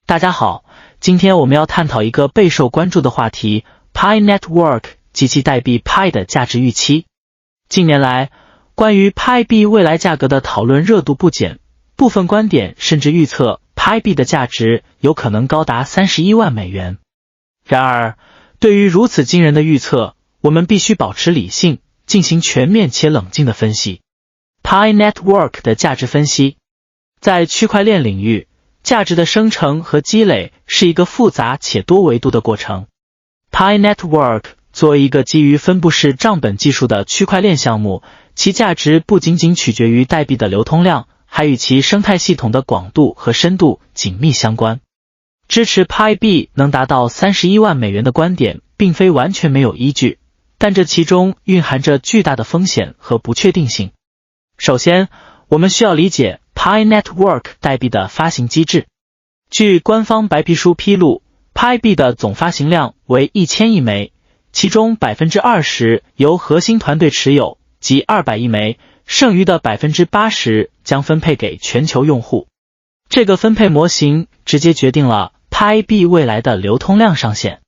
大家好，今天我们要探讨一个备受关注的话题 Pi Network 及其代币 Pi 的价值预期。近年来，关于 Pi 币未来价格的讨论热度不减，部分观点甚至预测 Pi 币的价值有可能高达31万美元。然而，对于如此惊人的预测，我们必须保持理性，进行全面且冷静的分析。Pi Network 的价值分析。在区块链领域，价值的生成和积累是一个复杂且多维度的过程。Pi Network 作为一个基于分布式账本技术的区块链项目，其价值不仅仅取决于代币的流通量，还与其生态系统的广度和深度紧密相关。支持 Pi 币能达到31万美元的观点并非完全没有依据，但这其中蕴含着巨大的风险和不确定性。首先，我们需要理解 Pi Network 代币的发行机制。据官方白皮书披露， Pi 币的总发行量为1000亿枚，其中 20% 由核心团队持有，即200亿枚，剩余的 80% 将分配给全球用户。这个分配模型直接决定了 Pi 币未来的流通量上限。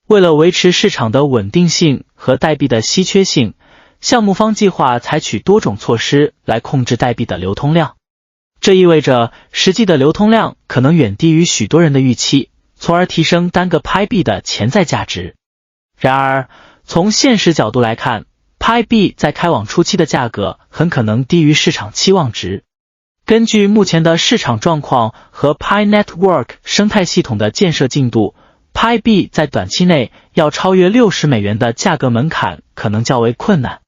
为了维持市场的稳定性和代币的稀缺性，项目方计划采取多种措施来控制代币的流通量。这意味着实际的流通量可能远低于许多人的预期，从而提升单个 Pi 币的潜在价值。然而，从现实角度来看， Pi 币在开网初期的价格很可能低于市场期望值。根据目前的市场状况和 Pi Network 生态系统的建设进度， Pi 币在短期内要超越60美元的价格门槛可能较为困难。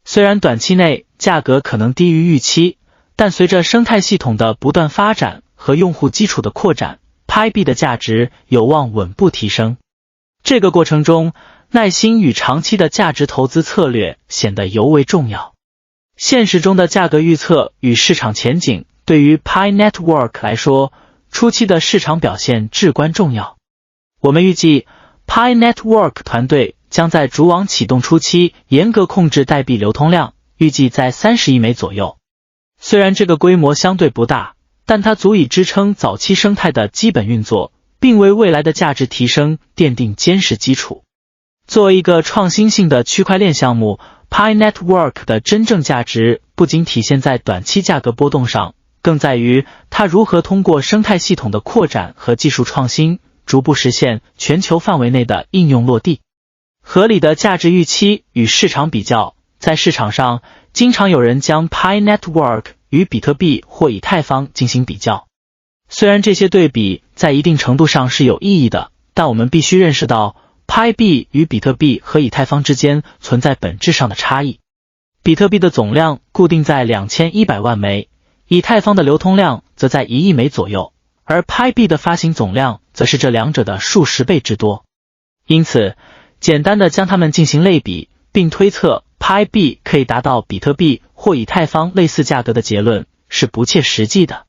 虽然短期内价格可能低于预期，但随着生态系统的不断发展和用户基础的扩展， Pi 币的价值有望稳步提升。这个过程中，耐心与长期的价值投资策略显得尤为重要。现实中的价格预测与市场前景对于 Pi Network 来说，初期的市场表现至关重要。我们预计 Pi Network 团队将在主网启动初期严格控制代币流通量，预计在30亿枚左右。虽然这个规模相对不大，但它足以支撑早期生态的基本运作，并为未来的价值提升奠定坚实基础。作为一个创新性的区块链项目， Pi Network 的真正价值不仅体现在短期价格波动上，更在于它如何通过生态系统的扩展和技术创新，逐步实现全球范围内的应用落地。合理的价值预期与市场比较。在市场上，经常有人将 Pi Network 与比特币或以太坊进行比较。虽然这些对比在一定程度上是有意义的，但我们必须认识到 Pi 币与比特币和以太坊之间存在本质上的差异。比特币的总量固定在2100万枚，以太坊的流通量则在1亿枚左右，而 Pi 币的发行总量则是这两者的数十倍之多。因此，简单的将它们进行类比，并推测 Pi 币可以达到比特币或以太坊类似价格的结论是不切实际的。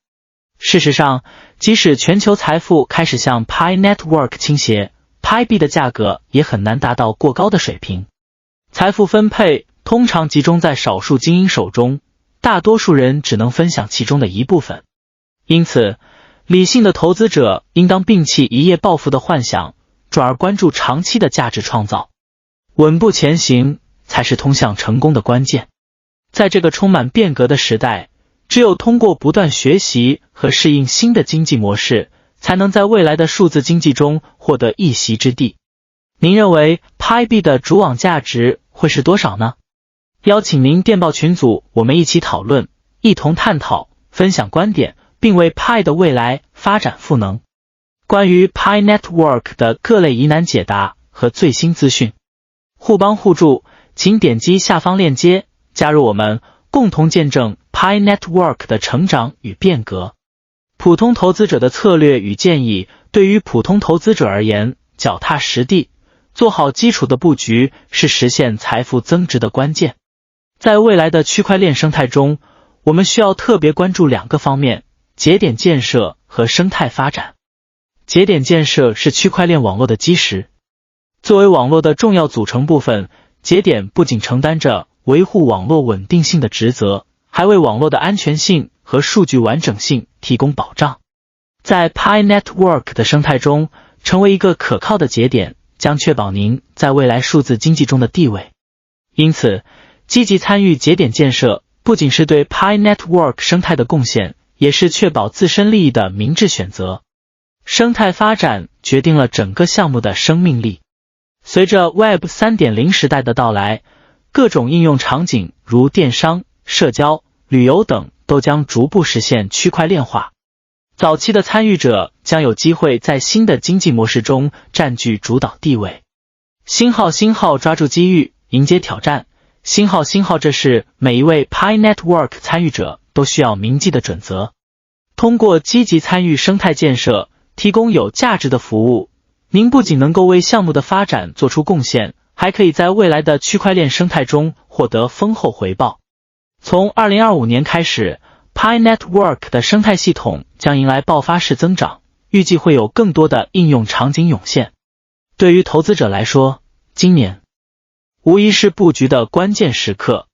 事实上，即使全球财富开始向 Pi Network 倾斜， Pi 币的价格也很难达到过高的水平。财富分配通常集中在少数精英手中，大多数人只能分享其中的一部分。因此，理性的投资者应当摒弃一夜暴富的幻想，转而关注长期的价值创造。稳步前行才是通向成功的关键。在这个充满变革的时代，只有通过不断学习和适应新的经济模式，才能在未来的数字经济中获得一席之地。您认为 Pi 币的主网价值会是多少呢？邀请您电报群组，我们一起讨论，一同探讨，分享观点，并为 Pi 的未来发展赋能。关于 Pi Network 的各类疑难解答和最新资讯，互帮互助，请点击下方链接，加入我们，共同见证 Pi Network 的成长与变革。普通投资者的策略与建议，对于普通投资者而言，脚踏实地，做好基础的布局是实现财富增值的关键。在未来的区块链生态中，我们需要特别关注两个方面：节点建设和生态发展。节点建设是区块链网络的基石。作为网络的重要组成部分，节点不仅承担着维护网络稳定性的职责，还为网络的安全性和数据完整性提供保障。在 Pi Network 的生态中成为一个可靠的节点，将确保您在未来数字经济中的地位。因此，积极参与节点建设不仅是对 Pi Network 生态的贡献，也是确保自身利益的明智选择。生态发展决定了整个项目的生命力。随着 Web 3.0 时代的到来，各种应用场景如电商、社交、旅游等都将逐步实现区块链化。早期的参与者将有机会在新的经济模式中占据主导地位。星号抓住机遇，迎接挑战。星号，这是每一位 Pi Network 参与者都需要铭记的准则。通过积极参与生态建设，提供有价值的服务，您不仅能够为项目的发展做出贡献，还可以在未来的区块链生态中获得丰厚回报。从2025年开始， Pi Network 的生态系统将迎来爆发式增长，预计会有更多的应用场景涌现。对于投资者来说，今年无疑是布局的关键时刻，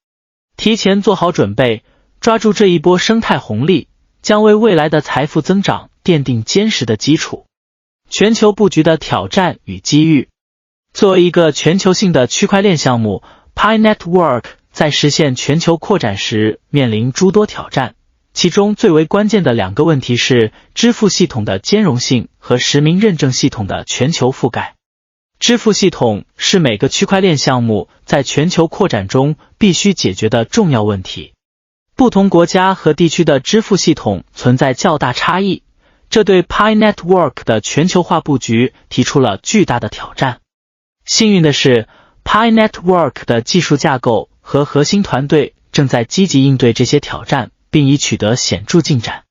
提前做好准备，抓住这一波生态红利，将为未来的财富增长奠定坚实的基础。全球布局的挑战与机遇。作为一个全球性的区块链项目， Pi Network 在实现全球扩展时面临诸多挑战，其中最为关键的两个问题是支付系统的兼容性和实名认证系统的全球覆盖。支付系统是每个区块链项目在全球扩展中必须解决的重要问题。不同国家和地区的支付系统存在较大差异，这对 Pi Network 的全球化布局提出了巨大的挑战。幸运的是， Pi Network 的技术架构和核心团队正在积极应对这些挑战，并已取得显著进展。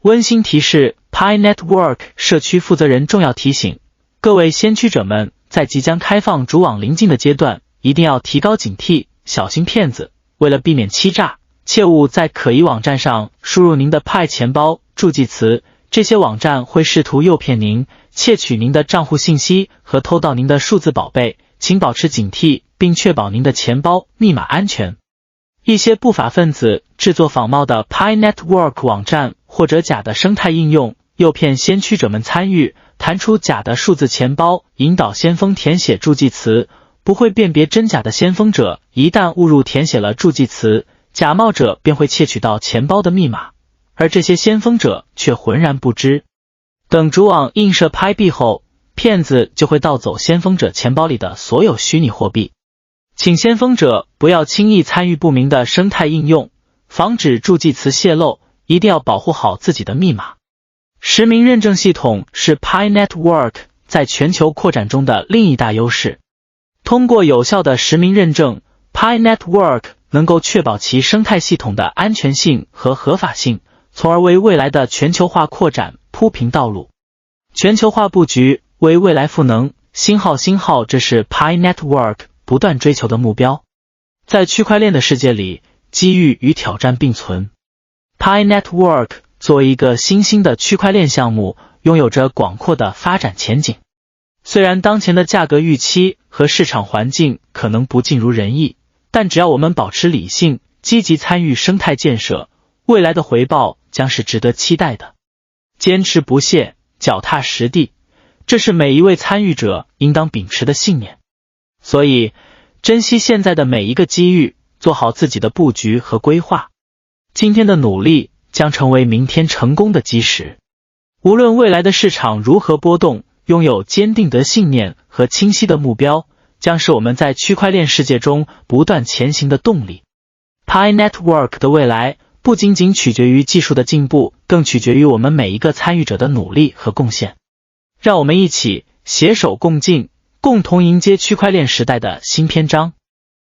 温馨提示， Pi Network 社区负责人重要提醒，各位先驱者们在即将开放主网临近的阶段，一定要提高警惕，小心骗子。为了避免欺诈，切勿在可疑网站上输入您的 Pi 钱包助记词，这些网站会试图诱骗您，窃取您的账户信息和偷盗您的数字宝贝，请保持警惕，并确保您的钱包密码安全。一些不法分子制作仿冒的 Pi Network 网站或者假的生态应用，诱骗先驱者们参与，弹出假的数字钱包，引导先锋填写助记词。不会辨别真假的先锋者一旦误入填写了助记词，假冒者便会窃取到钱包的密码，而这些先锋者却浑然不知。等主网映射 Pi 币后，骗子就会盗走先锋者钱包里的所有虚拟货币。请先锋者不要轻易参与不明的生态应用，防止助记词泄露，一定要保护好自己的密码。实名认证系统是 Pi Network 在全球扩展中的另一大优势。通过有效的实名认证， Pi Network 能够确保其生态系统的安全性和合法性，从而为未来的全球化扩展铺平道路。全球化布局为未来赋能，星号，这是 Pi Network 不断追求的目标。在区块链的世界里，机遇与挑战并存。Pi Network 作为一个新兴的区块链项目，拥有着广阔的发展前景。虽然当前的价格预期和市场环境可能不尽如人意，但只要我们保持理性，积极参与生态建设，未来的回报将是值得期待的。坚持不懈，脚踏实地，这是每一位参与者应当秉持的信念。所以，珍惜现在的每一个机遇，做好自己的布局和规划。今天的努力将成为明天成功的基石。无论未来的市场如何波动，拥有坚定的信念和清晰的目标，将是我们在区块链世界中不断前行的动力。Pi Network 的未来不仅仅取决于技术的进步，更取决于我们每一个参与者的努力和贡献。让我们一起携手共进，共同迎接区块链时代的新篇章。